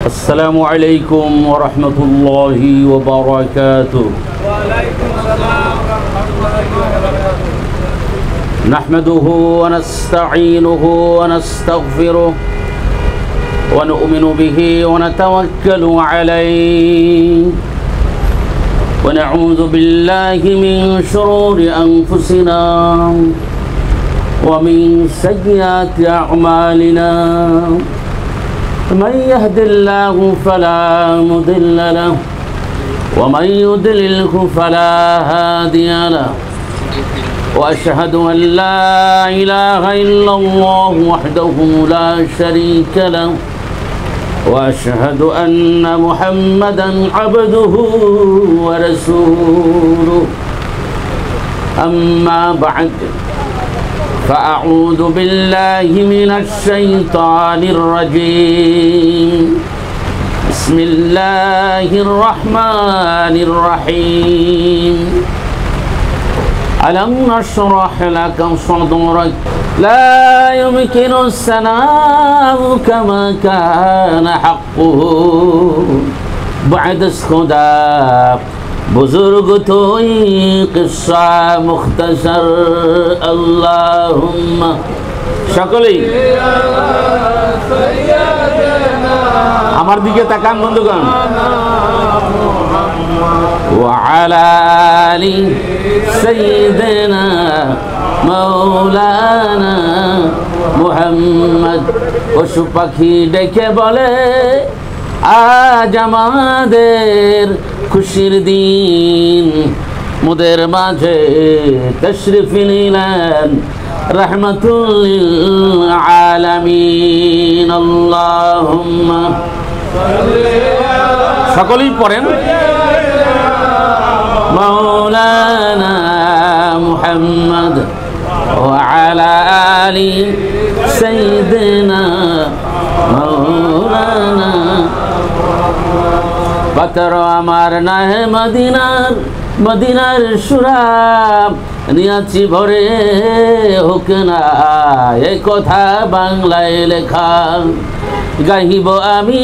السلام عليكم ورحمة الله وبركاته. وعليكم السلام ورحمة الله وبركاته. نحمده ونستعينه ونستغفره ونؤمن به ونتوكل عليه ونعوذ بالله من شرور أنفسنا ومن سيئات أعمالنا. من يهد الله فلا مضل له ومن يضلله فلا هادي له وأشهد أن لا إله إلا الله وحده لا شريك له وأشهد أن محمدا عبده ورسوله. أما بعد فأعوذ بالله من الشيطان الرجيم. بسم الله الرحمن الرحيم. ألم نشرح لك صدرك لا يمكن الثناء كما كان حقه بعد خدا बुजुर्ग तो किस्सा मुख्तसर अल्लाहुम्मा সকলেই আমার দিকে তাকান বন্ধুগণ। وعلى آل سيدنا مولانا মুহাম্মদ। পশু পাখি ডেকে বলে আজ আমাদের খুশির দিন, মুদের মাঝে তশরিফ নিলেন রহমাতুল লিল আলামিন। আল্লাহুম্মা সকলেই পড়েন মাওলানা মুহাম্মদ ওয়া আলা আলি সাইয়্যিদিনা মাওলানা। পাথর আমার নাহে মদিনার, মদিনার সুরাব নিয়াছি ভরে হোক না এ কথা বাংলায় লেখা। গাহিব আমি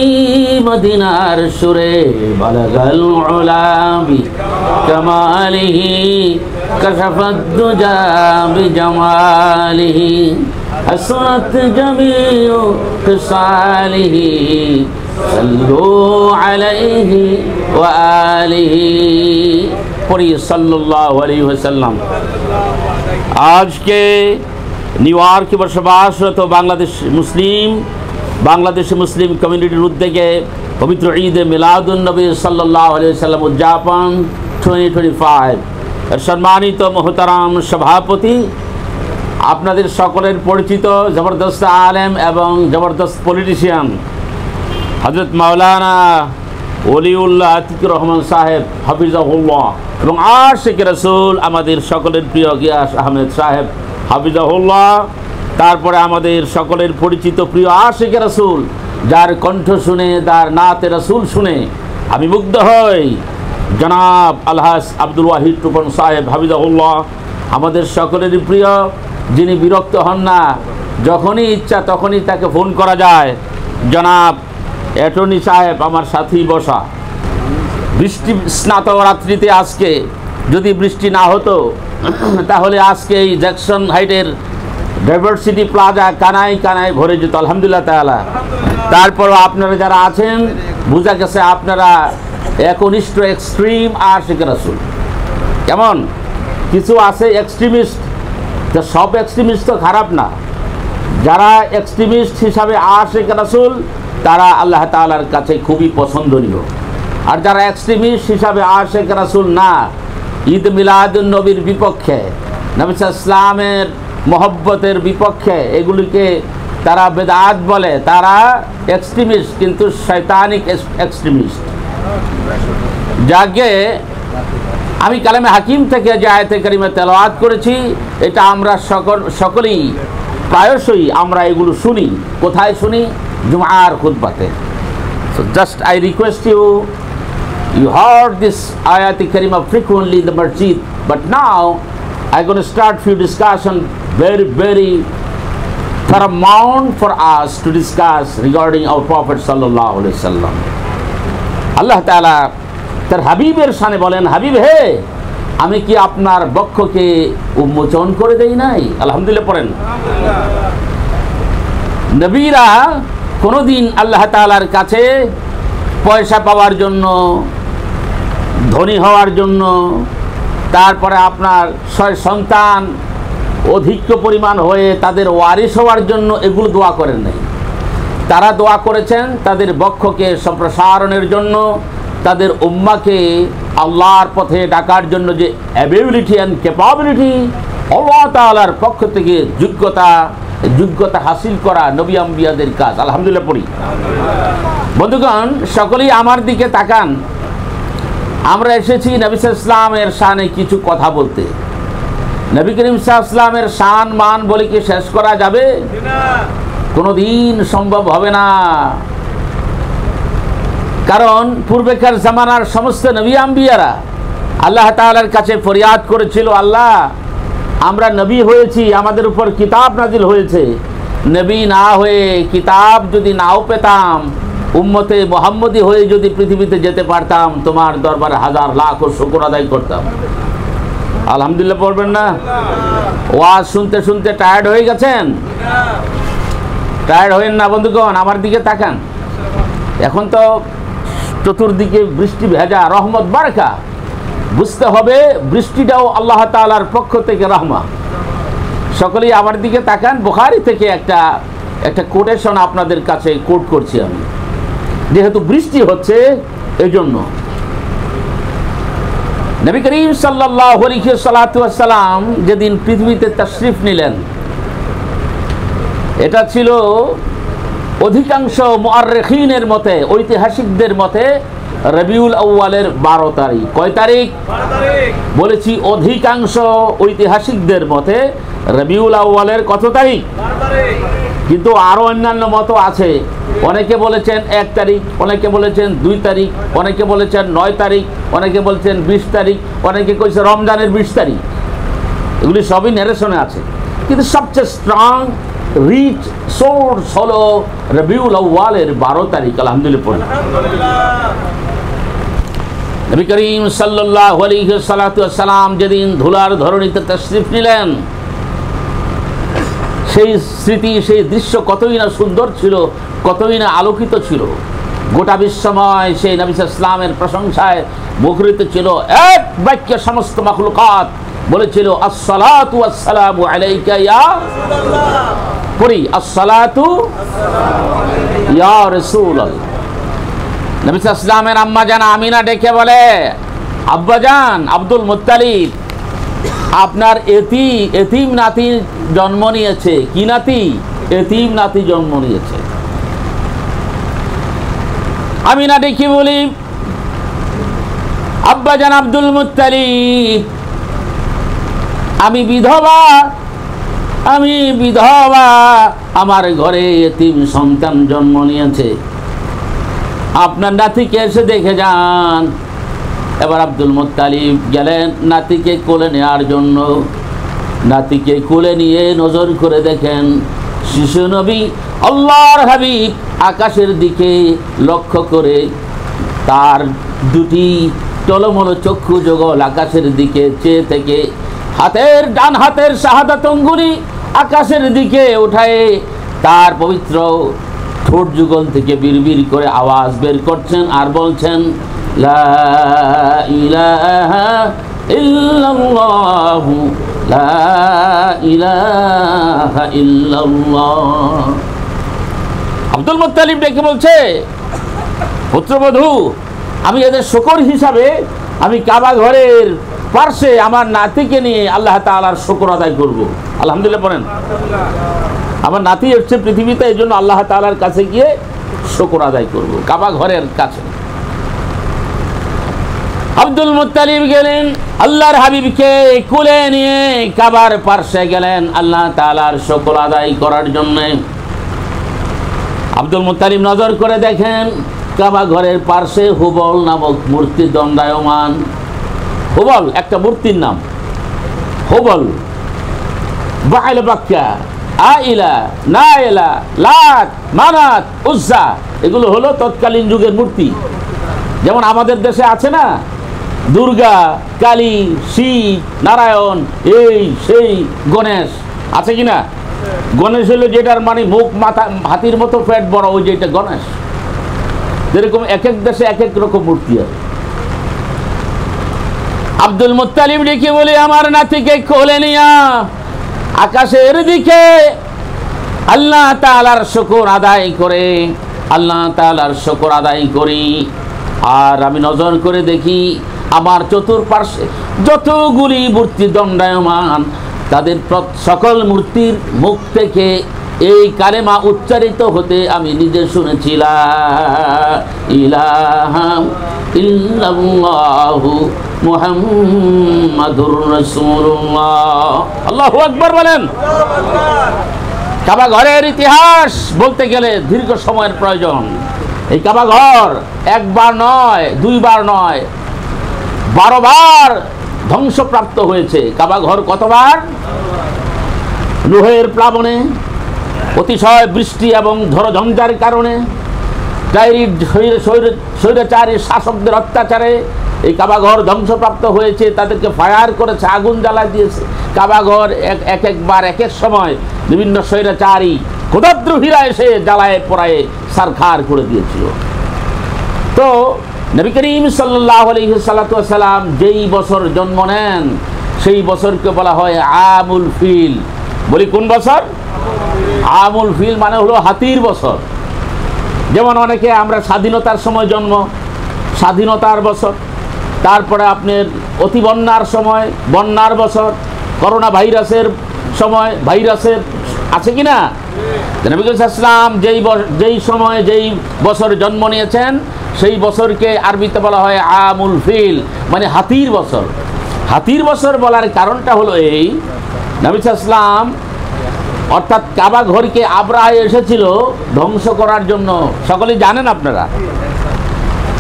মদিনার সুরে বালাগাল উলাবি কামালিহি কাশাফাত দুজা বিজামালিহি হাসনাত জামিউ খিসালিহি সাল্লু আলাইহি ওয়া আলিহি। পড়ি সাল্লাল্লাহু আলাইহি ওয়াসাল্লাম। আজকে নিউ ইয়র্কে বসবাসরত বাংলাদেশি মুসলিম কমিউনিটির উদ্যোগে পবিত্র ঈদে মিলাদুন নবী সাল্লাল্লাহু আলাইহি ওয়াসাল্লাম উদযাপন 2025 সম্মানিত মোহতারাম সভাপতি, আপনাদের সকলের পরিচিত জবরদস্ত আলেম এবং জবরদস্ত পলিটিশিয়ান হযরত মাওলানা ওলিউল্লাহ আতিকুর রহমান সাহেব হাফিজাহুল্লাহ এবং আশিক রাসূল আমাদের সকলের প্রিয় গিয়াস আহমেদ সাহেব হাফিজাহুল্লাহ। তারপরে আমাদের সকলের পরিচিত প্রিয় আশিক রাসূল, যার কণ্ঠ শুনে, তার নাতে রাসূল শুনে আমি মুগ্ধ হই, জনাব আলহাজ আব্দুল ওয়াহিদ টুপন সাহেব হাফিজাহুল্লাহ। আমাদের সকলেরই প্রিয়, যিনি বিরক্ত হন না, যখনই ইচ্ছা তখনই তাকে ফোন করা যায়। জনাব অ্যাটর্নি সাহেব আমার সাথেই বসা। বৃষ্টি স্নাত রাত্রিতে আজকে যদি বৃষ্টি না হতো তাহলে আজকে এই জ্যাকসন হাইটের ডাইভার্সিটি প্লাজা কানায় কানায় ভরে যেত আলহামদুলিল্লাহ তাআলা। তারপরও আপনারা যারা আছেন বোঝা গেছে আপনারা একনিষ্ঠ এক্সট্রিম আশিক রাসূল। কেমন কিছু আছে এক্সট্রিমিস্ট, সব এক্সট্রিমিস্ট তো খারাপ না। যারা এক্সট্রিমিস্ট হিসাবে আশিক রাসূল তারা আল্লাহ তাআলার কাছে খুবই পছন্দনীয়। আর যারা এক্সট্রিমিস্ট হিসাবে আশিক রাসূল না, ঈদ মিলাদুন নবীর বিপক্ষে, নবী সাল্লাল্লাহু আলাইহি ওয়াসাল্লামের মহব্বতের বিপক্ষে, এগুলিকে তারা বেদাত বলে, তারা এক্সট্রিমিস্ট, কিন্তু শয়তানিক এক্সট্রিমিস্ট। যাকে আমি কালামে হাকিম থেকে যে আয়াতে কারিমা তেলাওয়াত করেছি, এটা আমরা সকলেই প্রায়শই আমরা এগুলো শুনি। কোথায় শুনি? জুমার খুতবাতে। So just I request you heard this ayat karima frequently in the masjid, but now I'm going to start few discussion very paramount for us to discuss regarding our Prophet sallallahu alaihi wasallam. আল্লাহ তাআলা তার হাবিবের শানে বলেন, হাবিব হে, আমি কি আপনার বক্ষকে উন্মোচন করে দেই নাই? আলহামদুলিল্লাহ পড়েন। নবীরা কোনোদিন আল্লাহ তাআলার কাছে পয়সা পাওয়ার জন্য, ধনী হওয়ার জন্য, তারপরে আপনার সন্তান অধিক পরিমাণ হয়ে তাদের ওয়ারিশ হওয়ার জন্য এগুলো দোয়া করেন নাই। তারা দোয়া করেছেন তাদের বক্ষকে সম্প্রসারণের জন্য, তাদের উম্মাকে আল্লাহর পথে ডাকার জন্য যে অ্যাবিলিটি অ্যান্ড ক্যাপাবিলিটি আল্লাহ তাআলার পক্ষ থেকে যোগ্যতা হাসিল করা নবী আম্বিয়াদের কাজ। আলহামদুলিল্লাহ পড়ি। বন্ধুগণ, সকলেই আমার দিকে তাকান। আমরা এসেছি নবী সাল্লাল্লাহু আলাইহি ওয়াসাল্লামের শানে কিছু কথা বলতে। নবী করিম সাল্লাল্লাহু আলাইহি ওয়াসাল্লামের শান মান বলে কি শেষ করা যাবে? কোনোদিন সম্ভব হবে না। কারণ পূর্বেকার জামানার সমস্ত নবী আম্বিয়ারা আল্লাহ তাআলার কাছে ফরিয়াদ করেছিল, আল্লাহ আমরা নবী হয়েছি, আমাদের উপর কিতাব নাজিল হয়েছে, নবী না হয়ে কিতাব যদি নাও পেতাম, উম্মতে মুহাম্মদী হয়ে যদি পৃথিবীতে যেতে পারতাম, তোমার দরবারে হাজার লাখ শুকর আদায় করতাম। আলহামদুলিল্লাহ পড়বেন না? ওয়াজ শুনতে শুনতে টায়ার্ড হয়ে গেছেন? টায়ার্ড হয়েন না বন্ধুগণ, আমার দিকে তাকান। এখন তো চতুর্দিকে বৃষ্টি ভেজা, রহমত বারাকা। বুঝতে হবে বৃষ্টিটাও আল্লাহ তাআলার পক্ষ থেকে রহমত। সকলেই আমার দিকে তাকান। বুখারী থেকে একটা কোটেশন আপনাদের কাছে কোট করছি আমি, যেহেতু বৃষ্টি হচ্ছে এই জন্য। নবী করিম সাল্লাল্লাহু আলাইহি ওয়াসাল্লাম যেদিন পৃথিবীতে তাশরিফ নিলেন, এটা ছিল অধিকাংশ মুআররিখিনের মতে, ঐতিহাসিকদের মতে রবিউল আউয়ালের 12 তারিখ। কয় তারিখ? 12 তারিখ। বলেছি অধিকাংশ ঐতিহাসিকদের মতে রবিউল আউয়ালের কত তারিখ? 12 তারিখ। কিন্তু আরো অন্যান্য মত আছে। অনেকে বলেছেন 1 তারিখ, অনেকে বলেছেন 2 তারিখ, অনেকে বলেছেন 9 তারিখ, অনেকে বলেছেন 20 তারিখ, অনেকে কইছে রমজানের 20 তারিখ। এগুলি সবই ন্যারেশনে আছে, কিন্তু সবচেয়ে স্ট্রং রিচ সোর্স হলো রবিউল আউয়ালের 12 তারিখ। আলহামদুলিল্লাহ। নবী করিম সাল্লাল্লাহু আলাইহি ওয়াসাল্লাম যেদিন ধুলার ধরণীতে তাশরিফ নিলেন, সেই স্মৃতি, সেই দৃশ্য কতই না সুন্দর ছিল, কতই না আলোকিত ছিল। গোটা বিশ্বময় সেই নবী সাল্লাল্লাহু আলাইহি ওয়াসাল্লামের প্রশংসায় মুখরিত ছিল। এক বাক্যে সমস্ত মাখলুকাত বলেছিল, আসসালাতু ওয়াসসালামু আলাইকা ইয়া রাসূলুল্লাহ। পড়ি, আসসালাতু ইয়া রাসূলুল্লাহ। নবী সাল্লাল্লাহু আলাইহি ওয়াসাল্লামের আম্মা জান আমিনা ডেকে বলে, আব্বাজান আব্দুল মুত্তালিব আপনার এতিম নাতি জন্ম নিয়েছে। কি নাতি? এতিম নাতি জন্ম নিয়েছে। আমিনা ডেকে বলি, আব্বাজান আব্দুল মুত্তালিব আমি বিধবা, আমার ঘরে এতিম সন্তান জন্ম নিয়েছে, আপনার নাতিকে এসে দেখে যান। এবার আব্দুল মুত্তালিব গেলেন নাতিকে কোলে নেওয়ার জন্য। নাতিকে কোলে নিয়ে নজর করে দেখেন শিশু নবী আল্লাহর হাবিব আকাশের দিকে লক্ষ্য করে তার দুটি টলমল চক্ষু যুগল আকাশের দিকে চেয়ে থেকে ডান হাতের শাহাদাত আঙ্গুলি আকাশের দিকে উঠায় তার পবিত্র ঠোঁট যুগল থেকে বিড়বিড় করে আওয়াজ বের করছেন আর বলছেন, লা ইলাহা ইল্লাল্লাহু লা ইলাহা ইল্লাল্লাহ। আব্দুল মুত্তালিব ডেকে বলছে, পুত্রবধূ আমি এদের শুকর হিসাবে আমি কাবা ঘরের পার্শ্বে আমার নাতিকে নিয়ে আল্লাহ তাআলার শুকর আদায় করব। আলহামদুলিল্লাহ পড়েন। আমার নাতি এসছে পৃথিবীতে, এই জন্য আল্লাহ তাআলার কাছে গিয়ে শুকর আদায় করব, কাবা ঘরের কাছে। আব্দুল মুত্তালিব গেলেন আল্লাহর হাবিবকে কোলে নিয়ে কাবার পার্শ্বে গেলেন আল্লাহ তাআলার শুকর আদায় করার জন্য। আব্দুল মুত্তালিব নজর করে দেখেন কাবা ঘরের পার্শ্বে হুবল নামক মূর্তি দণ্ডায়মান। হুবল একটা মূর্তির নাম, হুবল বাইল বাক্কা আইলা, নাইলা, লাত, মানাত, উজ্জা, এগুলো হলো তৎকালীন যুগের মূর্তি। যেমন আমাদের দেশে আছে না দুর্গা, কালী, শিব, নারায়ণ, এই সেই গণেশ, আছে কিনা? গণেশ হলো যেটার মানে মুখ, মাথা, হাতির মতো পেট বড়, ওই যেটা গণেশ। এরকম এক এক দেশে এক এক রকম মূর্তি আছে। আব্দুল মুত্তালিব ডেকে বলে, আমার নাতিকে কোলে নিয়া আকাশের দিকে আল্লাহ তাআলার শুকর আদায় করে, আল্লাহ তাআলার শুকর আদায় করি। আর আমি নজর করে দেখি আমার চতুর্পার্শ্বে যতগুলি মূর্তি দণ্ডায়মান, তাদের সকল মূর্তির মুখ থেকে এই কালেমা উচ্চারিত হতে আমি নিজে শুনেছি, লা ইলাহা ইল্লাল্লাহু মুহাম্মাদুর রাসূলুল্লাহ। আল্লাহু আকবার বলেন। কাবা ঘরের ইতিহাস বলতে গেলে দীর্ঘ সময়ের প্রয়োজন। এই কাবা ঘর একবার নয়, দুইবার নয়, 12 বার ধ্বংসপ্রাপ্ত হয়েছে। কাবা ঘর কতবার? নুহের প্লাবনে, অতিশয় বৃষ্টি এবং ঝড়ঝঞ্ঝার কারণে, স্বৈরাচারী শাসকদের অত্যাচারে এই কাবাঘর ধ্বংসপ্রাপ্ত হয়েছে। তাদেরকে ফায়ার করেছে, আগুন জ্বালা দিয়েছে। কাবাঘর একবার এক এক সময় বিভিন্ন স্বৈরাচারী ক্ষুদ্রহীরা এসে জ্বালায় পোড়ায় সারখার করে দিয়েছিল। তো নবী করিম সাল্লাল্লাহু আলাইহি সাল্লাম যেই বছর জন্ম নেন সেই বছরকে বলা হয় আমুল ফিল। বলি কোন বছর? আমুল ফিল মানে হলো হাতির বছর। যেমন অনেকে আমরা স্বাধীনতার সময় জন্ম, স্বাধীনতার বছর, তারপরে আপনার অতি বন্যার সময় বন্যার বছর, করোনা ভাইরাসের সময় ভাইরাসের, আছে কি না? নবী করিম সাল্লাল্লাহু আলাইহি ওয়াসাল্লাম যেই সময়ে যেই বছর জন্ম নিয়েছেন সেই বছরকে আরবিতে বলা হয় আমুল ফিল, মানে হাতির বছর। হাতির বছর বলার কারণটা হলো এই, নবী সাল্লাল্লাহু আলাইহি ওয়াসাল্লাম অর্থাৎ কাবা ঘরকে আব্রাহা এসেছিল ধ্বংস করার জন্য, সকলেই জানেন আপনারা।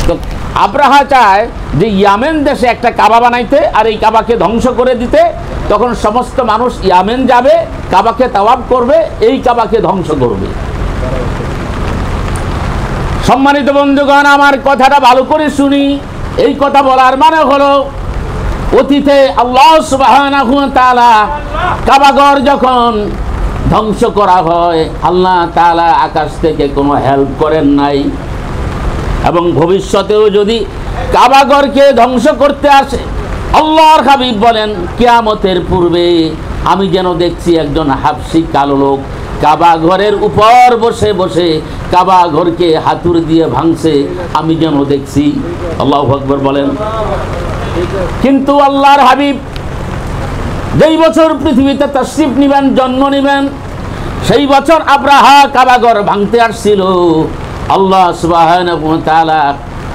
তো আব্রাহা চায় যে ইয়ামেন দেশে একটা কাবা বানাইতে আর এই কাবাকে ধ্বংস করে দিতে। তখন সমস্ত মানুষ ইয়ামেন যাবে, কাবাকে তাওয়াফ করবে, এই কাবাকে ধ্বংস করবে। সম্মানিত বন্ধুগণ, আমার কথাটা ভালো করে শুনি। এই কথা বলার মানে হলো অতীতে আল্লাহ সুবহানাহু ওয়া তাআলা কাবাঘর যখন ধ্বংস করা হয়, আল্লাহ তাআলা আকাশ থেকে কোনো হেল্প করেন নাই। এবং ভবিষ্যতেও যদি কাবাঘরকে ধ্বংস করতে আসে, আল্লাহর হাবিব বলেন কিয়ামতের পূর্বে আমি যেন দেখছি একজন হাবশী কালো লোক কাবা ঘরের উপর বসে বসে কাবা ঘরকে হাতুড়ি দিয়ে ভাঙছে, আমি যেন দেখছি। আল্লাহু আকবার বলেন। কিন্তু আল্লাহর হাবিব যেই বছর পৃথিবীতে তাশরিফ নিবেন, জন্ম নিবেন, সেই বছর আব্রাহা কাবা ঘর ভাঙতে আসছিল। আল্লাহ সুবহানাহু ওয়া তাআলা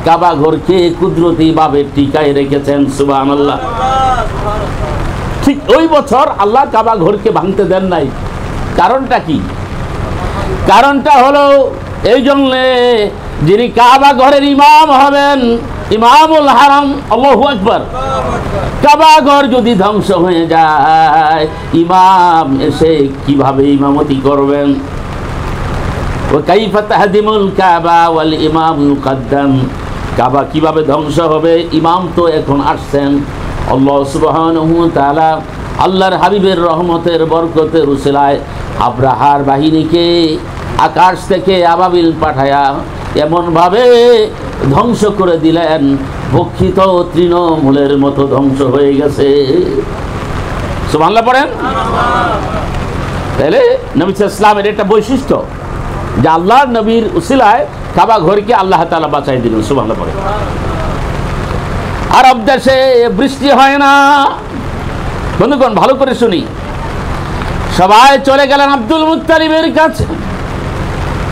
কাবা ঘরকে কুদরতি ভাবে টিকায় রেখেছেন। সুবহানাল্লাহ। ঠিক ওই বছর আল্লাহ কাবা ঘরকে ভাঙতে দেন নাই। কারণটা কি? কারণটা হলো এই জন্য যিনি কাবা ঘরের ইমাম হবেন, ইমামুল হারাম, আল্লাহু আকবার, কাবা ঘর যদি ধ্বংস হয়ে যায় ইমাম এসে কিভাবে ইমামতি করবেন? ওয়া কাইফা তাহদিমুল কাবা ওয়াল ইমাম মুকদ্দাম, কাবা কিভাবে ধ্বংস হবে? ইমাম তো এখন আসছেন। আল্লাহ সুবহানাহু ওয়া তাআলা আল্লাহর হাবিবের রহমতের বরকতের উসিলায় আব্রাহার বাহিনীকে আকাশ থেকে আবাবিল পাঠায়া এমনভাবে ধ্বংস করে দিলেন, ভক্ষিত তৃণমূলের মতো ধ্বংস হয়ে গেছে। সুবহানাল্লাহ পড়েন। তাহলে নবী সাল্লাল্লাহু আলাইহি ওয়াসাল্লামের একটা বৈশিষ্ট্য যে আল্লাহর নবীর উসিলায় কাবা ঘরকে আল্লাহ তাআলা বাঁচাই দিলেন। সুবহানাল্লাহ পড়েন। আরব দেশে বৃষ্টি হয় না। বন্ধুগণ ভালো করে শুনি। সবাই চলে গেলেন আব্দুল মুত্তালিবের কাছে,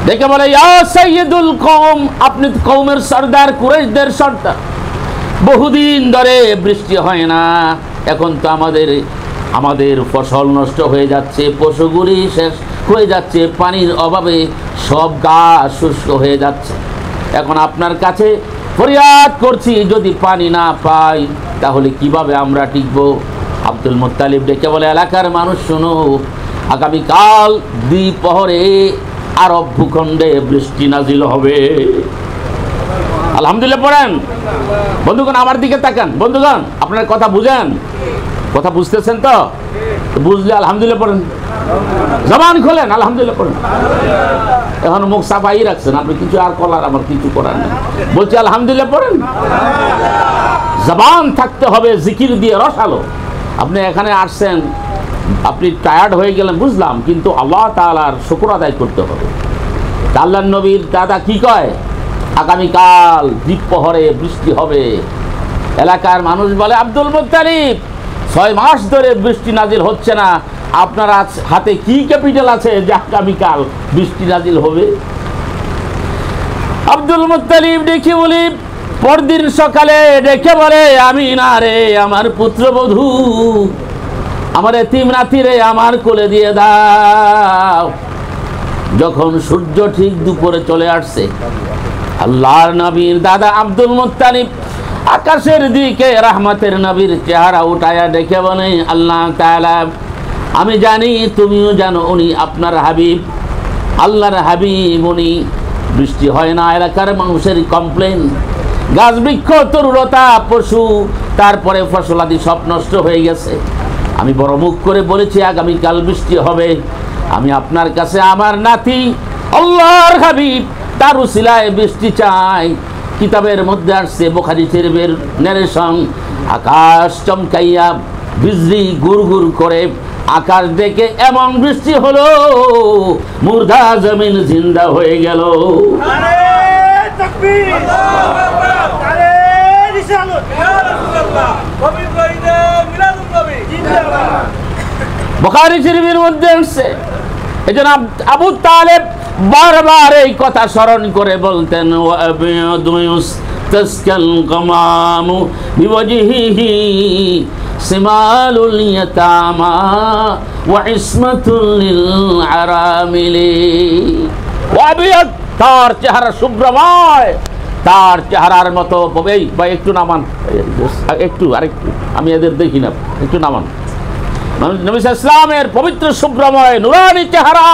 দেখে বলে ইয়া সাইয়্যিদুল কওম, আপনি কওমের সরদার, কুরাইশদের সরদার। বহুদিন ধরে বৃষ্টি হয় না, এখন তো আমাদের ফসল নষ্ট হয়ে যাচ্ছে, পশুগুলি শেষ হয়ে যাচ্ছে, পানির অভাবে সব গাছ শুষ্ক হয়ে যাচ্ছে। এখন আপনার কাছে ফরিয়াদ করছি, যদি পানি না পাই তাহলে কিভাবে আমরা টিকবো? আব্দুল মুত্তালিব ডেকে বলে এলাকার মানুষ শোনো, আগামীকাল দ্বিপ্রহরে আরব ভূখণ্ডে বৃষ্টি নাজিল হবে। আলহামদুলিল্লাহ পড়েন। বন্ধুগণ আমার দিকে তাকান। বন্ধুগণ আপনার কথা বুঝেন, কথা বুঝতেছেন তো? বুঝলে আলহামদুলিল্লাহ পড়েন, জবান খোলেন আলহামদুলিল্লাহ পড়েন। এখন মুখ সাফাই রাখছেন আপনি, কিছু আর করার আমার কিছু করার নেই। বলছি আলহামদুলিল্লাহ পড়েন। জবান থাকতে হবে জিকির দিয়ে রসালো। আপনি এখানে আসছেন, আপনি টায়ার্ড হয়ে গেলেন বুঝলাম, কিন্তু আল্লাহ তাআলার শুকর আদায় করতে হবে। আল্লাহর নবীর দাদা কি কয়? আগামীকাল দ্বিপ্রহরে বৃষ্টি হবে। এলাকার মানুষ বলে আব্দুল মুত্তালিব 6 মাস ধরে বৃষ্টি নাজিল হচ্ছে না, আপনার হাতে কি ক্যাপিটাল আছে যে আগামীকাল বৃষ্টি নাজিল হবে? আব্দুল মুত্তালিব ডেকে বলি, পরদিন সকালে ডেকে বলে, আমি না রে আমার পুত্রবধূ, আমার এতিম নাতি রে আমার কোলে দিয়ে দাও। যখন সূর্য ঠিক দুপুরে চলে আসছে, আল্লাহর নবীর দাদা আব্দুল মুত্তালিব আকাশের দিকে রহমতের নবীর চেহারা উঠায়া ডেকে বলে, আল্লাহ তাআলা আমি জানি তুমিও জানো উনি আপনার হাবিব, আল্লাহর হাবিব উনি। বৃষ্টি হয় না, এলাকার মানুষের কমপ্লেন, গাছ বৃক্ষ তরুলতা পশু তারপরে ফসলাদি সব নষ্ট হয়ে গেছে। আমি বড় মুখ করে বলেছি আগামীকাল বৃষ্টি হবে। আমি আপনার কাছে আমার নাতি আল্লাহর হাবিব তার উসিলায় বৃষ্টি চাই। কিতাবের মধ্যে আসছে, বুখারী শরীফের নারেশন, আকাশ চমকাইয়া বিজলি গুড়গুড় করে আকাশ দেখে এমন বৃষ্টি হলো, মুর্দা জমিন জিন্দা হয়ে গেল। বুখারী শরীফের মধ্যে আসছে। এজন্য আবু তালেব বারবার এই কথা স্মরণ করে বলতেন, তাসকাল গামামু বিওয়াজহিহি সিমালুল ইয়াতামা ওয়া ইসমাতুল লিল আরামিলি। ওয়াবিয়াত, তার চেহারা শুভ্রময়, তার চেহারার মতো। ভাই একটু নামান, একটু আরেকটু, আমি এদের দেখি না, একটু নামান। নবী ইসলামের পবিত্র শুভ্রময় নুরানি চেহারা,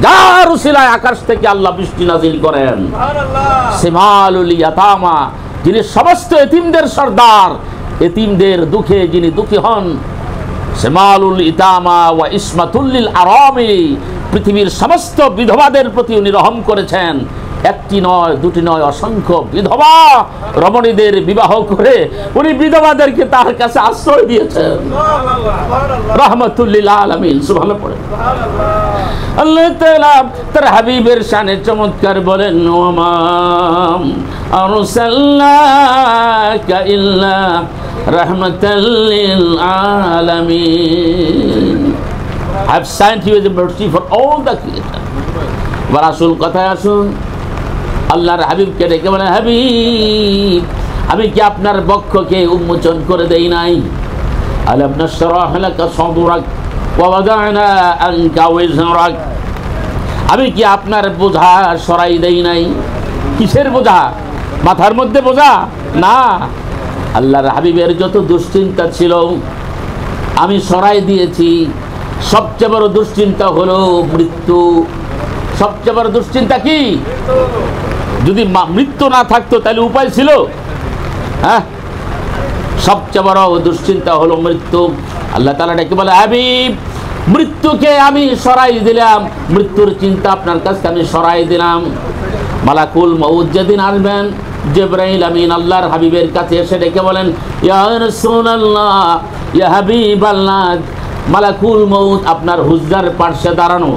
যার উসিলায় আকাশ থেকে আল্লাহ বৃষ্টি নাজিল করেন। সিমালুল ইয়াতামা, যিনি সমস্ত এতিমদের সর্দার, এতিমদের দুঃখে যিনি দুঃখী হন। সিমালুল ইতামা ওয়া ইসমাতুল লিল আরামিলি, পৃথিবীর সমস্ত বিধবাদের প্রতি উনি রহম করেছেন। একটি নয়, দুটি নয়, অসংখ্য বিধবা রমণীদের বিবাহ করে উনি বিধবাদেরকে তার কাছে আশ্রয় দিয়েছেন। রাহমাতুল লিল আলামিন। সুবহানাল্লাহ পড়ে। আল্লাহ তাআলা তার হাবিবের শানে চমৎকার বলেন, ওমা আরসালনাকা ইল্লা রাহমাতাল লিল আলামিন। I have sent you as a mercy for all the creation. এবার আসল কথায় আসুন। আল্লাহর হাবিবকে ডেকে বলে, হাবিব আমি কি আপনার বক্ষকে উন্মোচন করে দেই নাই? আলাম নাশরাহ লাকা সাদরাক ওয়া ওয়াদা'না আনকা ওয়িজরাক। আমি কি আপনার বোঝা সরাই দেই নাই? কিসের বোঝা? মাথার মধ্যে বোঝা না, আল্লাহর হাবিবের যত দুশ্চিন্তা ছিল আমি সরাই দিয়েছি। সবচেয়ে বড় দুশ্চিন্তা হলো মৃত্যু। সবচেয়ে বড় দুশ্চিন্তা কি? যদি মৃত্যু না থাকতো তাহলে উপায় ছিল? হ্যাঁ, সবচেয়ে বড় দুশ্চিন্তা হলো মৃত্যু। আল্লাহ তাআলা ডেকে বলে, হাবিব মৃত্যুকে আমি সরাই দিলাম, মৃত্যুর চিন্তা আপনার কাছে আমি সরাই দিলাম। মালাকুল মউত যেদিন আসবেন, জিবরাইল আমিন আল্লাহর হাবিবের কাছে এসে ডেকে বলেন, ইয়া রাসূলুল্লাহ, ইয়া হাবিবাল্লাহ, মালাকুল মউত আপনার হুজরার পাশে দাঁড়ানো।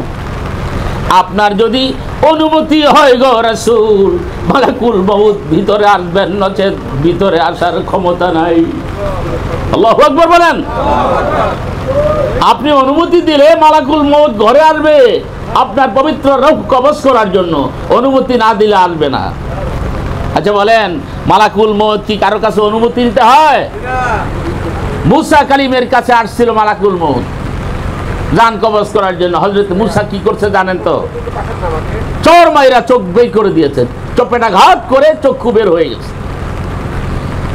আপনার যদি অনুমতি হয় গো রাসূল, মালাকুল মউত ভিতরে আসবেন, নচেত ভিতরে আসার ক্ষমতা নাই। আল্লাহু আকবার বলেন। আপনি অনুমতি দিলে মালাকুল মউত ঘরে আসবে আপনার পবিত্র রূহ কবজ করার জন্য, অনুমতি না দিলে আসবে না। আচ্ছা বলেন, মালাকুল মউত কি কারো কাছে অনুমতি দিতে হয়? মুসা কালিমের কাছে আসছিল মালাকুল মউত জান কবজ করার জন্য। হযরত মুসা কি করছে জানেন তো? চোর মাইরা চোখ বের করে দিয়েছে, চপেটাঘাত করে চক্ষু বের হয়ে গেছে।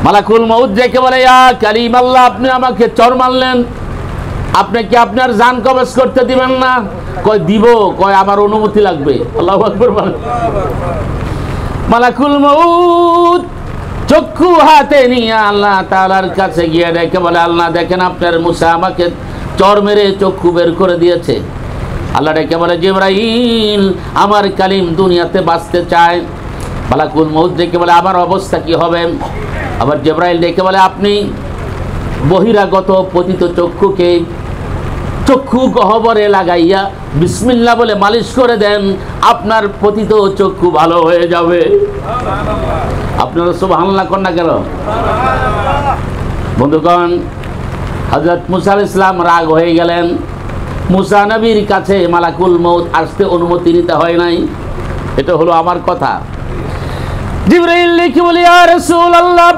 মালাকুল মউত ডেকে বলে, ইয়া কালিম আল্লাহ, আপনি আমাকে চোর মারলেন, আপনি কি আপনার জান কবজ করতে দিবেন না? কয় দিব, কয় আমার অনুমতি লাগবে। আল্লাহু আকবার বলেন। মালাকুল মউত চক্ষু হাতে নিয়ে আল্লাহ তাআলার কাছে গিয়ে ডেকে বলে, আল্লাহ দেখেন আপনার মুসা আমাকে চর মেরে চক্ষু বের করে দিয়েছে। আল্লাহ ডেকে বলে, জিবরাইল আমার কালিম দুনিয়াতে বাঁচতে চায়। মালাকুল মউত ডেকে বলে, আমার অবস্থা কি হবে? আবার জিবরাইল ডেকে বলে, আপনি বহিরাগত পতিত চক্ষুকে চক্ষু গহ্বরে লাগাইয়া বিসমিল্লাহ বলে মালিশ করে দেন, আপনার পতিত চক্ষু ভালো হয়ে যাবে। আপনারা সুবহানাল্লাহ কন না কেন? বন্ধুগণ, হযরত মুসা আলাইহিস সালাম রাগ হয়ে গেলেন। মুসা নবীর কাছে মালাকুল মউত আসতে অনুমতি নিতে হয় নাই। এটা হলো আমার কথা। জিবরাইল লিখে বলে, ইয়া রাসূলুল্লাহ,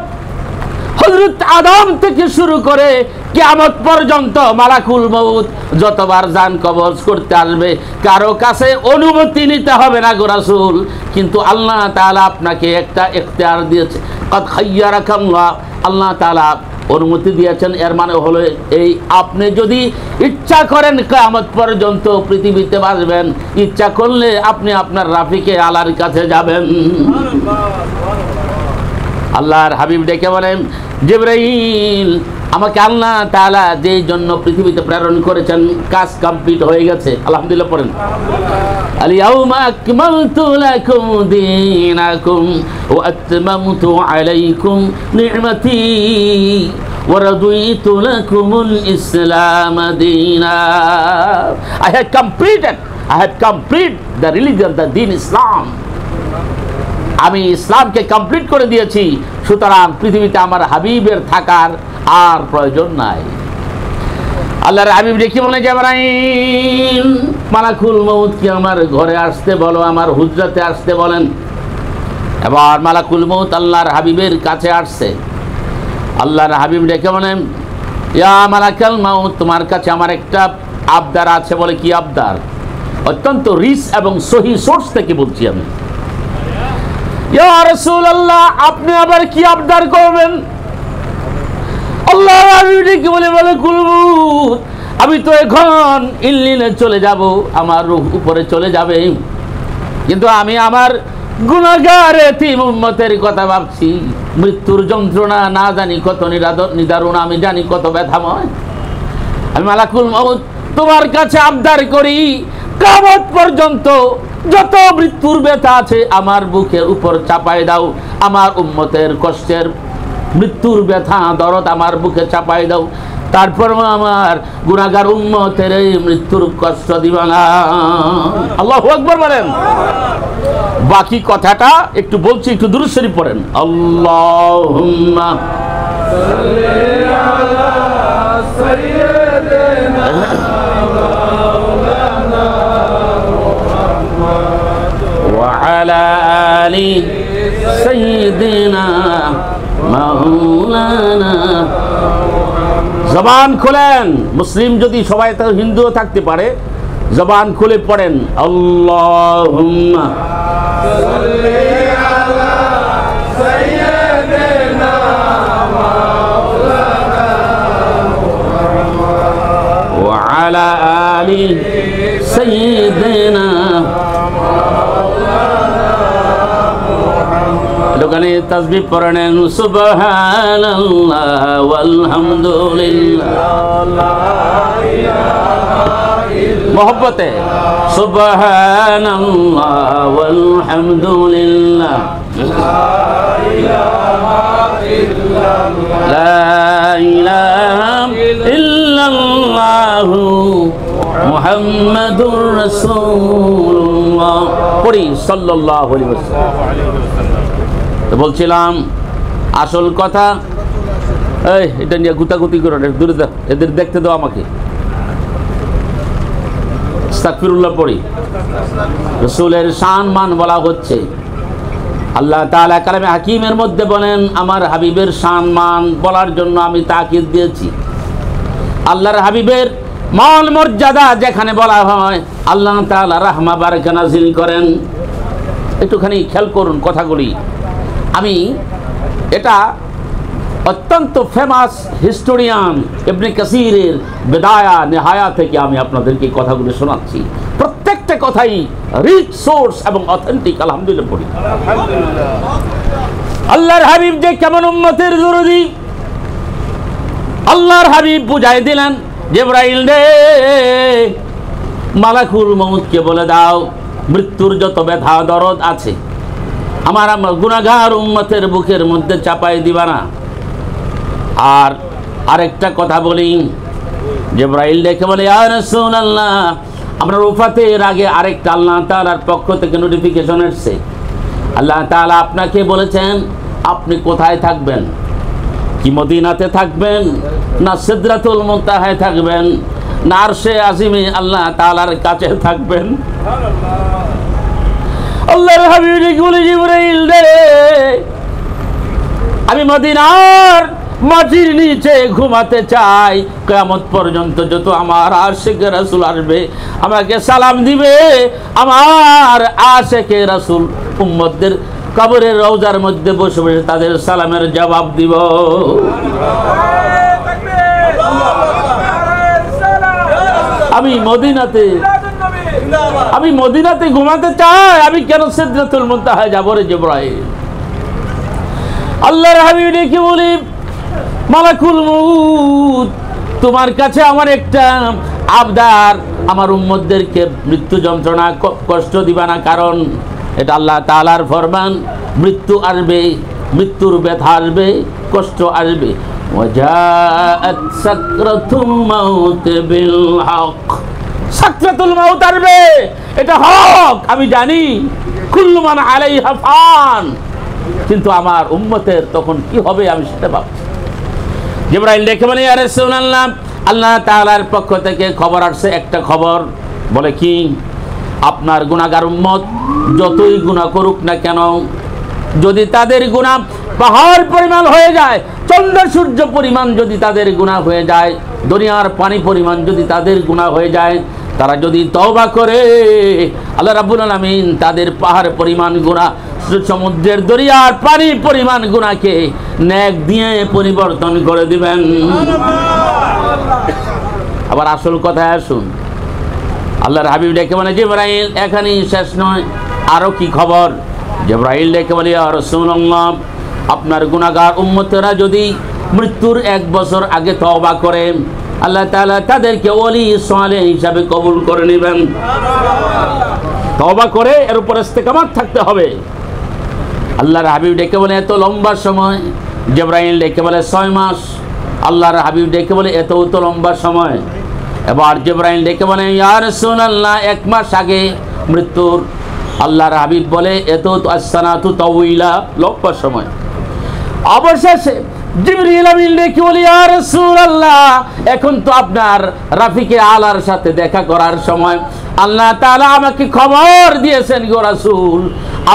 হযরত আদম থেকে শুরু করে কিয়ামত পর্যন্ত মালাকুল মউত যতবার জান কবজ করতে আসবে কারো কাছে অনুমতি নিতে হবে না গো রাসূল। কিন্তু আল্লাহ তাআলা আপনাকে একটা ইখতিয়ার দিয়েছে, কদ খায়্যারাকাল্লাহ, আল্লাহ তাআলা অনুমতি দিয়েছেন। এর মানে হলো এই, আপনি যদি ইচ্ছা করেন কিয়ামত পর্যন্ত পৃথিবীতে বাঁচবেন, ইচ্ছা করলে আপনি আপনার রাফিকে আলার কাছে যাবেন। আল্লাহর হাবিব ডেকে বলেন, জিবরাইল আমাকে আল্লাহ তাআলা যেই জন্য পৃথিবীতে প্রেরণ করেছেন কাজ কমপ্লিট হয়ে গেছে। আলহামদুলিল্লাহ পড়েন। আল ইয়াউমা আকমালতু লাকুম দীনাকুম ওয়া আতমামতু আলাইকুম নি'মাতি ওয়া রাদিতু লাকুমুল ইসলাম দীনা। I have complete the religion, the deen Islam. আমি ইসলামকে কমপ্লিট করে দিয়েছি, সুতরাং পৃথিবীতে আমার হাবিবের থাকার আর প্রয়োজন নাই। আল্লাহর হাবিব দেখি বলে, জিবরাইল মালাকুল মউত কি আমার ঘরে আসতে বলো, আমার হুজরাতে আসতে বলেন। এবার মালাকুল মউত আল্লাহর হাবিবের কাছে আসছে। আল্লাহর হাবিব ডেকে বলেন, ইয়া মালাকুল মউত, তোমার কাছে আমার একটা আবদার আছে। বলে, কি আবদার? অত্যন্ত রিচ এবং সহি সোর্স থেকে বলছি আমি। ইয়া রাসূলুল্লাহ, আপনি আবার কি আবদার করবেন? আল্লাহর হাবিব কি বলে, মালাকুল মউত আমি তো এখন ইল্লিনে চলে যাব, আমার রূহ উপরে চলে যাবে, কিন্তু আমি আমার গুনাহগার এতিম উম্মতের কথা ভাবছি। মৃত্যুর যন্ত্রণা না জানি কত নিদারুণ, আমি জানি কত ব্যথাময়। আমি মালাকুল মউত তোমার কাছে আবদার করি, কিয়ামত পর্যন্ত যত মৃত্যুর ব্যথা আছে আমার বুকের উপর চাপাই দাও। আমার উম্মতের কষ্টের মৃত্যুর ব্যথা দরদ আমার বুকে চাপাই দাও, তারপর আমার গুনাহগার উম্মতের এই মৃত্যুর কষ্ট দিবা না। আল্লাহু আকবার বলেন। বাকি কথাটা একটু বলছি, একটু দুরূদ শরীফ পড়েন। আল্লাহুম্মা সাল্লি আলা সাইয়্যিদিনা মাওলানা মুহাম্মদ ওয়া আলা আলি সাইয়্যিদিনা মাওলানা। জবান খুলেন, মুসলিম যদি সবাই তো হিন্দুও থাকতে পারে, জবান খুলে পড়েন আল্লাহুম্মা সাল্লি আলা সাইয়্যিদিনা মাওলানা মুহাম্মদ ওয়া আলা আলি সাইয়্যিদিনা লোকানে তাসবিহ পড়েন সুবহানাল্লাহ ওয়ালহামদুলিল্লাহ, মোহব্বতে সুবহানাল্লাহ ওয়ালহামদুলিল্লাহ, লা ইলাহা ইল্লাল্লাহু মুহাম্মাদুর রাসূলুল্লাহ। পড়ি সাল্লাল্লাহু আলাইহি ওয়াসাল্লাম। তো বলছিলাম আসল কথা, এই এটা নিয়ে গুতাগুতি করো, দূরে দাও, এদের দেখতে দাও আমাকে। আস্তাগফিরুল্লাহ পড়ি। রাসূলের শান মান বলা হচ্ছে। আল্লাহ তাআলা কালামে হাকিমের মধ্যে বলেন, আমার হাবিবের শান মান বলার জন্য আমি তাকিদ দিয়েছি। আল্লাহর হাবিবের মান মর্যাদা যেখানে বলা হয় আল্লাহ তাআলা রাহমা বারাকা নাযিল করেন। একটুখানি খেয়াল করুন কথাগুলি। আমি এটা অত্যন্ত ফেমাস হিস্টোরিয়ান ইবনে কাসিরের বিদায়া নেহায়া থেকে আমি আপনাদেরকে কথাগুলো শোনাচ্ছি। প্রত্যেকটা কথাই রিচ সোর্স এবং অথেন্টিক। আলহামদুলিল্লাহ পড়ি। আল্লাহর হাবিব যে কেমন উম্মতের দরদি, আল্লাহর হাবিব বুঝাই দিলেন, জিবরাইল রে, মালাকুল মউতকে বলে দাও মৃত্যুর যত ব্যথা দরদ আছে আমার গুনাহগার উম্মতের বুকের মধ্যে চাপাই দিবা না। আর আরেকটা কথা বলি, জিবরাইল দেখে বলে, ইয়া রাসূলুল্লাহ, আমরা ওফাতের আগে আরেকটা আল্লাহ তাআলার পক্ষ থেকে নোটিফিকেশন এসেছে। আল্লাহ তাআলা আপনাকে বলেছেন আপনি কোথায় থাকবেন, কি মদিনাতে থাকবেন, না সিদরাতুল মুনতাহায় থাকবেন, না আরশে আজিমে আল্লাহ তাআলার কাছে থাকবেন। আল্লাহর হাবিব বলে, জিবরাইল রে, আমি মদিনার মাটির নিচে ঘুমাতে চাই। কিয়ামত পর্যন্ত যত আমার আশিক রাসূল আসবে আমাকে সালাম দিবে, আমার আশিক রাসূল উম্মতদের কবরের রওজার মধ্যে বসে বসে তাদের সালামের জবাব দিব। আমি মদিনাতে ঘুমাতে চাই, আমি কেন সিদরাতুল মুনতাহায় যাব রে জিবরাইল? আল্লাহর হাবিব কি বলি, মালাকুল মউত, তোমার কাছে আমার একটা আবদার, আমার উম্মতদেরকে মৃত্যু যন্ত্রণা কষ্ট দিবা না, কারণ এটা আল্লাহ তাআলার ফরমান। মৃত্যু আসবে, মৃত্যুর ব্যথা আসবে, কষ্ট আসবে। ওয়াজাআত সাকরাতুল মাউত বিল হক, সাকরাতুল মাউত আসবে, এটা হক, আমি জানি। কুল্লু মান আলাইহা ফান, কিন্তু আমার উম্মতের তখন কি হবে আমি সেটা ভাবছি। জিবরাইল দেখে বলে, ইয়া রাসূলুল্লাহ, আল্লাহ তাআলার পক্ষ থেকে খবর আসছে, একটা খবর। বলে কি? আপনার গুনাহগার উম্মত যতই গুনাহ করুক না কেন, যদি তাদের গুনাহ পাহাড় পরিমাণ হয়ে যায়, চন্দ্র সূর্য পরিমাণ যদি তাদের গুনাহ হয়ে যায়, দুনিয়ার পানি পরিমাণ যদি তাদের গুনাহ হয়ে যায়, তারা যদি তওবা করে, আল্লাহ রাব্বুল আলামিন তাদের পাহাড় পরিমাণ গুনাহ, সমুদ্রের দরিয়ার পানি পরিমাণ গুনাহকে নেক দিয়ে পরিবর্তন করে দিবেন। আবার আসল কথায় আসুন, আল্লাহর হাবিব ডেকে বলে, জিবরাইল এখানেই শেষ নয়, আরো কি খবর? জিবরাইল ডেকে বলে, ইয়া রাসূলুল্লাহ, আপনার গুনাহগার উম্মতেরা যদি মৃত্যুর 1 বছর আগে তওবা করে, আল্লাহ তাআলা তাদেরকে ওলি সালেহ হিসাবে কবুল করে নেবেন। তওবা করে এর উপর ইস্তেকামত থাকতে হবে। আল্লাহর হাবিব ডেকে বলে, এত লম্বা সময়? জিবরাইল ডেকে বলে, 6 মাস। আল্লাহর হাবিব ডেকে বলে, এত তো লম্বা সময়? এবার জিবরাইল ডেকে বলে, ইয়া রাসূলুল্লাহ, 1 মাস আগে মৃত্যুর। আল্লাহর হাবিব বলে, এত তো আসসানাতু তাওয়িলা, লম্বা সময়। অবশেষে জিবরিল আমিন ডেকে বলে, ইয়া রাসূলুল্লাহ, এখন তো আপনার রাফিকে আলার সাথে দেখা করার সময়। আল্লাহ তাআলা আমাকে খবর দিয়েছেন গো রাসূল,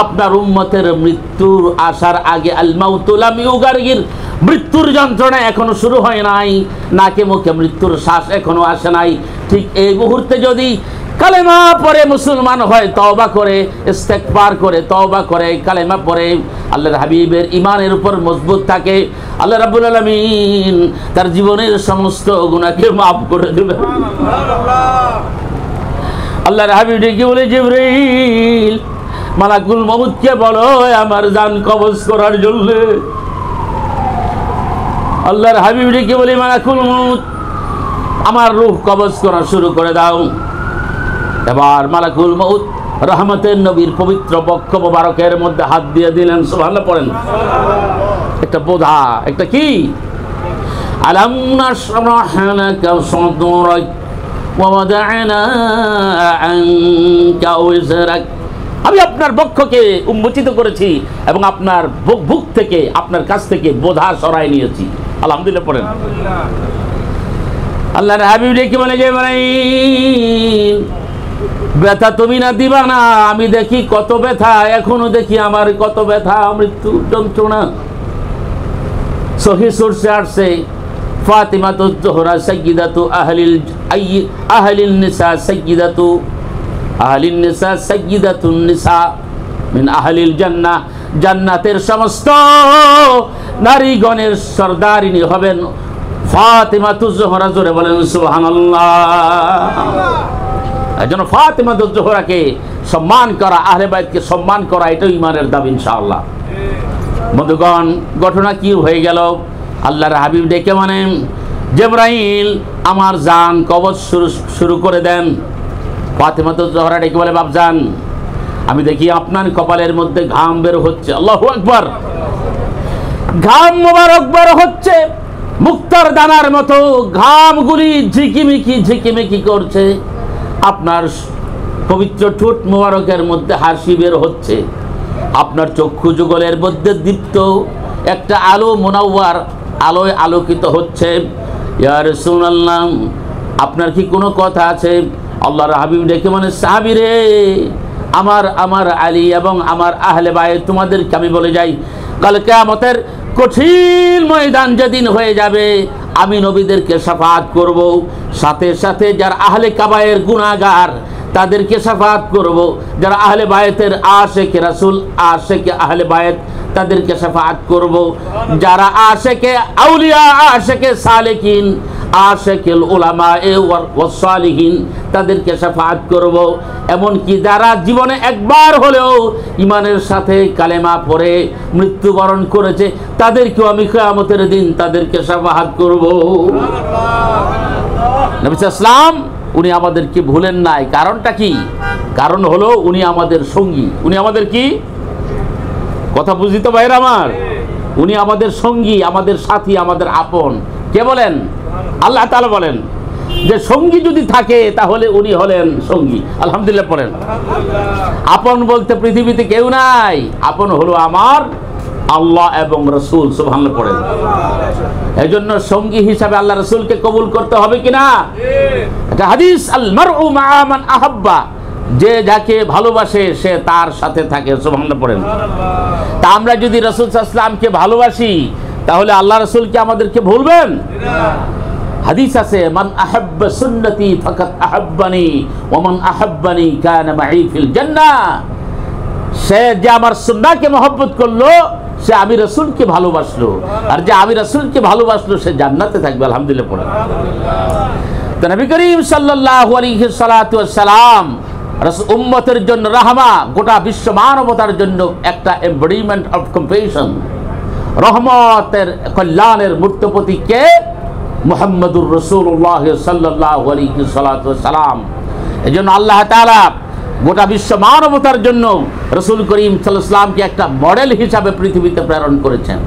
আপনার উম্মতের মৃত্যুর আসার আগে আল মাউতু লাম ইউগারগির, মৃত্যুর যন্ত্রণা এখনো শুরু হয় নাই, নাকে মুখে মৃত্যুর শ্বাস এখনো আসে নাই। ঠিক এই মুহূর্তে যদি কালেমা পড়ে মুসলমান হয়, তওবা করে, ইস্তেগফার করে, তওবা করে, কালেমা পড়ে, আল্লাহর হাবিবের ঈমানের উপর মজবুত থাকে, আল্লাহ রাব্বুল আলামিন তার জীবনের সমস্ত গুনাহকে মাফ করে দেবেন। আল্লাহর হাবিব ডেকে বলে, জিবরাইল, মালাকুল মউতকে বলো আমার জান কবজ করার জন্য। আল্লাহর হাবিব ডেকে বলে, মালাকুল মউত, আমার রূহ কবজ করা শুরু করে দাও। এবার মালাকুল মউত রহমতের নবীর পবিত্র বক্ষ মোবারকের মধ্যে হাত দিয়ে দিলেন। সুবহানাল্লাহ পড়েন। একটা বোঝা, একটা কি? আলাম নাশরাহ লাকা সাদরাক ওয়া ওয়াদা'না আনকা ওয়জরাক, আমি আপনার বক্ষকে উন্মোচিত করেছি এবং আপনার বুক থেকে, আপনার কাছ থেকে বোঝা সরাই নিয়েছি। আলহামদুলিল্লাহ পড়েন। আল্লাহর হাবিব ডেকে বলে, জিবরাইল, ব্যথা তুমি না দিবা না, আমি দেখি কত ব্যথা, এখনো দেখি আমার কত ব্যথা, মৃত্যু যন্ত্রণা। সহিহ সোর্সে আসছে, ফাতিমাতুজ জোহরা সাইয়্যিদাতু আহলিন নিসা, আহলিন নিসা সাইয়্যিদাতুন নিসা মিন আহলিল জান্নাহ, জান্নাতের সমস্ত নারীগণের সর্দারিনী হবেন ফাতেমাতুজ জোহরা। জোরে বলেন সুবহানাল্লাহ। এজন্য ফাতেমাতুজ জোহরাকে সম্মান করা, আহলে বাইতকে সম্মান করা, এটাই ঈমানের দাবি ইনশাআল্লাহ। বন্ধুগণ, ঘটনা কি হয়ে গেল? আল্লাহর হাবিব ডেকে বলেন, জিবরাইল আমার জান কবজ শুরু করে দেন। ফাতেমাতুজ জোহরা ডেকে বলে, বাপজান আমি দেখি আপনার কপালের মধ্যে ঘাম বের হচ্ছে। আল্লাহু আকবার। ঘাম মোবারক বের হচ্ছে, মুক্তার দানার মতো ঘামগুলি ঝিকিমিকি ঝিকিমিকি করছে। আপনার পবিত্র ঠোঁট মোবারকের মধ্যে হাসি বের হচ্ছে। আপনার চক্ষু যুগলের মধ্যে দীপ্ত একটা আলো, মুনাওয়ার আলোয় আলোকিত হচ্ছে। ইয়া রাসূলুল্লাহ, আপনার কি কোনো কথা আছে? আল্লাহর হাবিব ডেকে মানে, সাহাবী রে, আমার আলী এবং আমার আহলে বাইত তোমাদেরকে আমি বলে যাই, কাল কিয়ামতের কঠিন ময়দান যেদিন হয়ে যাবে, আমি নবীদেরকে শাফাআত করব, সাথে সাথে যারা আহলে কাবায়ের গুনাহগার তাদেরকে শাফাআত করব, যারা আহলে বায়েতের আশিকে রাসূল, আশিকে আহলে বায়েত তাদেরকে শাফাআত করব, যারা আশিকে আউলিয়া, আশিকে সালেকিন, আশিকুল উলামা ওয়াস সালিহিন তাদেরকে শাফাআত করব। এমনকি যারা জীবনে একবার হলেও ঈমানের সাথে কালেমা পড়ে মৃত্যুবরণ করেছে তাদেরকেও আমি কিয়ামতের দিন তাদেরকে শাফাআত করব। নবী সাল্লাল্লাহু আলাইহি উনি আমাদেরকে ভুলেন নাই। কারণটা কি? কারণ হলো উনি আমাদের সঙ্গী। উনি আমাদের কি? কথা বুঝি তো ভাইরা আমার? উনি আমাদের সঙ্গী, আমাদের সাথী, আমাদের আপন। কে বলেন? আল্লাহ তাআলা বলেন যে সঙ্গী যদি থাকে তাহলে উনি হলেন সঙ্গী। আলহামদুলিল্লাহ পড়েন। আপন বলতে পৃথিবীতে কেউ নাই, আপন হলো আমার আল্লাহ এবং রাসূল। সুবহানাল্লাহ পড়েন। এজন্য সঙ্গী হিসাবে আল্লাহ রাসূলকে কবুল করতে হবে কিনা? এটা হাদিস, আল মারউ মা'a মান আহাব্বা, যে যাকে ভালোবাসে সে তার সাথে থাকে। সুবহানাল্লাহ পড়েন। তা আমরা যদি রাসূল সাল্লাল্লাহু আলাইহি ওয়াসাল্লামকে ভালোবাসি তাহলে আল্লাহ রাসূল কি আমাদেরকে ভুলবেন? হাদিস আছে, মান আহাব্বা সুন্নতি ফাকাত আহাব্বানি ওয়া মান আহাব্বানি কানা মা'i ফিল জান্নাহ। সে যে আমার সুন্নাহকে মহব্বত করলো সে আমি রাসূলকে ভালোবাসলো, আর যে আমি রাসূলকে ভালোবাসলো সে জান্নাতে থাকবে। আলহামদুলিল্লাহ পড়েন। তো নবী করিম সাল্লাল্লাহু আলাইহি সাল্লাতু ওয়াস সালাম উম্মতের জন্য রাহমা, গোটা বিশ্ব মানবতার জন্য একটা এমবডিমেন্ট অফ কম্প্যাশন, রহমতের কল্যাণের মূর্ত প্রতীক কে? মুহাম্মদুর রাসূলুল্লাহ সাল্লাল্লাহু আলাইহি সাল্লাতু ওয়াস সালাম। এজন্য আল্লাহ তাআলা গোটা বিশ্ব মানবতার জন্য রাসূল করিম সাল্লাল্লাহু আলাইহি ওয়াসাল্লামকে একটা মডেল হিসাবে পৃথিবীতে প্রেরণ করেছেন।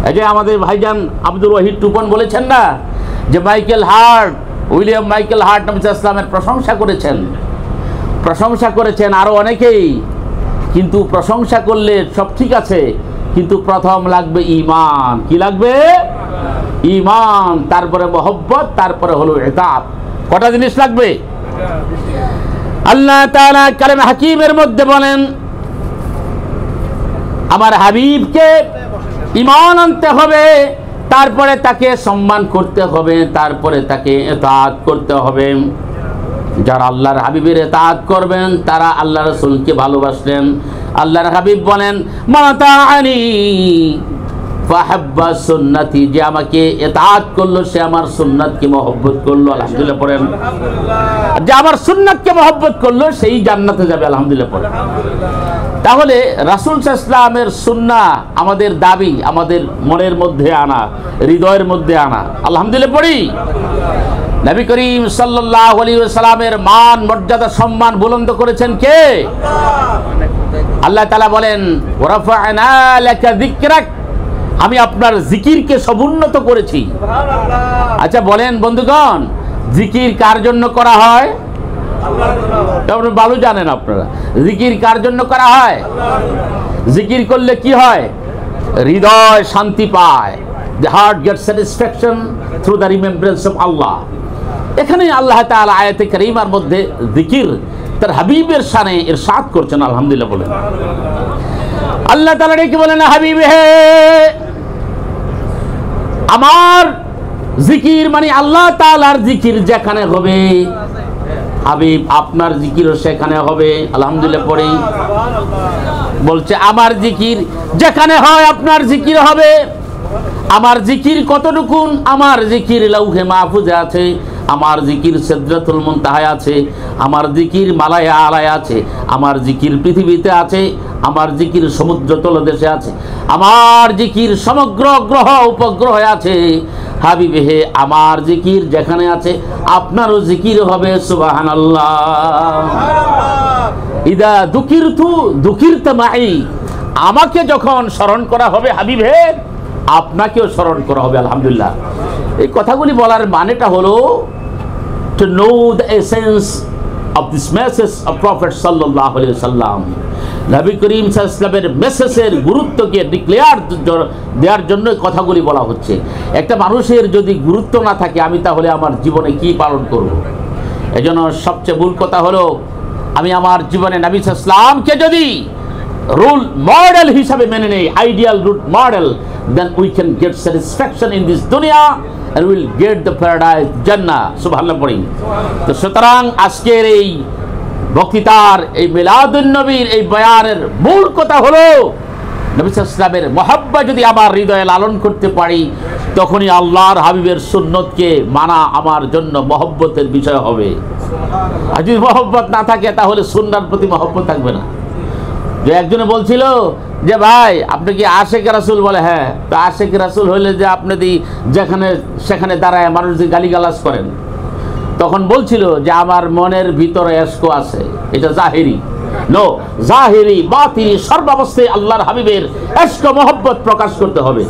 এই যে আমাদের ভাইজান আব্দুল ওয়াহিদ টুপন বলেছেন না যে উইলিয়াম মাইকেল হার্ট নবী সাল্লাল্লাহু আলাইহি ওয়াসাল্লামের প্রশংসা করেছেন আরো অনেকেই। কিন্তু প্রশংসা করলে সব ঠিক আছে, কিন্তু প্রথম লাগবে ঈমান। কি লাগবে? ঈমান, তারপরে মহব্বত, তারপরে হলো ইতাআত। কটা জিনিস লাগবে? আল্লাহ তাআলা কালামে হাকিমের মধ্যে বলেন, আমার হাবিবকে ঈমান আনতে হবে, তারপরে তাকে সম্মান করতে হবে, তারপরে তাকে ইতাআত করতে হবে। যারা আল্লাহর হাবিবের ইতাআত করবেন তারা আল্লাহ রাসূলকে ভালোবাসলেন। আল্লাহর হাবিব বলেন, মাতাআনি ফাহাব্বা সুন্নতি, যে আমাকে ইতাআত করলো সে আমার সুন্নাতকে মহব্বত করলো। আলহামদুলিল্লাহ পড়েন। যে আমার সুন্নাতকে মহব্বত করলো সেই জান্নাতে যাবে। আলহামদুলিল্লাহ পড়েন। তাহলে রাসূল সাল্লাল্লাহু আলাইহি ওয়াসাল্লামের সুন্নাহ আমাদের দাবি, আমাদের মনের মধ্যে আনা, হৃদয়ের মধ্যে আনা। আলহামদুলিল্লাহ পড়ি। নবী করিম সাল্লাল্লাহু আলাইহি ওয়াসাল্লামের মান, মর্যাদা, সম্মান বুলন্দ করেছেন কে? আল্লাহ তাআলা বলেন, ওয়া রাফা'না লাকা যিকরাক, আমি আপনার জিকিরকে সমুন্নত করেছি। আচ্ছা বলেন বন্ধুগণ, জিকির কার জন্য করা হয়? আপনারা ভালো জানেন। আপনারা জিকির কার জন্য করা হয়? জিকির করলে কি হয়? হৃদয় শান্তি পায়। The heart gets satisfaction through the remembrance of Allah. এখানে আল্লাহ তাআলা আয়াতে কারীমার মধ্যে জিকির তার হাবিবের শানে ইরশাদ করছেন। আলহামদুলিল্লাহ বলেন। আল্লাহ তাআলা কি বলেন? হাবিব হে, আমার জিকির মানে আল্লাহ তাআলার জিকির যেখানে হবে হাবিব আপনার জিকিরও সেখানে হবে। আলহামদুলিল্লাহ পড়ি। বলছে আমার জিকির যেখানে হয় আপনার জিকির হবে। আমার জিকির কতটুকুন? আমার জিকির লাউহে মাহফুজে আছে, আমার জিকির সিদরাতুল মুনতাহায় আছে, আমার জিকির মালায়ে আলায় আছে, আমার জিকির পৃথিবীতে আছে, আমার জিকির সমুদ্র তলদেশে আছে, আমার জিকির সমগ্র গ্রহ উপগ্রহে আছে। হাবিবে হে, আমার জিকির যেখানে আছে আপনারও জিকির হবে। সুবহানাল্লাহ। ইদা দুকিরতু দুকিরতা মাই, আমাকে যখন স্মরণ করা হবে হাবিব হে, আপনাকেও স্মরণ করা হবে। আলহামদুলিল্লাহ। এই কথাগুলি বলার মানেটা হলো to know the essence of this message of Prophet sallallahu alaihi wasallam. Nabi Karim সাল্লাল্লাহু আলাইহি ওয়াসাল্লামের মেসেজের গুরুত্বকে ডিক্লেয়ার দেওয়ার জন্য কথাগুলি বলা হচ্ছে। একটা মানুষের যদি গুরুত্ব না থাকে, আমি তাহলে আমার জীবনে কি পালন করব? এজন্য সবচেয়ে ভুল কথা হলো, আমি আমার জীবনে নবী সাল্লাল্লাহু আলাইহি ওয়াসাল্লামকে যদি রুল মডেল হিসাবে মেনে নেই, ideal rule model, then we can get satisfaction in this dunya and we will get the paradise Jannah. সুবহানাল্লাহ পড়ি। তো সুতরাং আজকের এই বক্তৃতার এই মিলাদুন নবীর এই বয়ানের মূল কথা হলো, নবী সাল্লাল্লাহু আলাইহি ওয়াসাল্লামের মহব্বত যদি আমার হৃদয়ে লালন করতে পারি, তখনই আল্লাহর হাবিবের সুন্নতকে মানা আমার জন্য মহব্বতের বিষয় হবে। আর যদি মহব্বত না থাকে, তাহলে সুন্নাহর প্রতি মহব্বত থাকবে না। যে একজনে বলছিল যে ভাই আপনি কি আশেক রাসূল? বলে হ্যাঁ। তো আশেক রাসূল হইলে যে আপনি যেখানে সেখানে দাঁড়ায় মানুষ যে গালিগালাজ করেন, তখন বলছিল যে আমার মনের ভিতরে ইশক আছে, এটা জাহিরি। নো, জাহিরি বাতিনি সর্বাবস্থায় আল্লাহর হাবিবের ইশক মহব্বত প্রকাশ করতে হবে।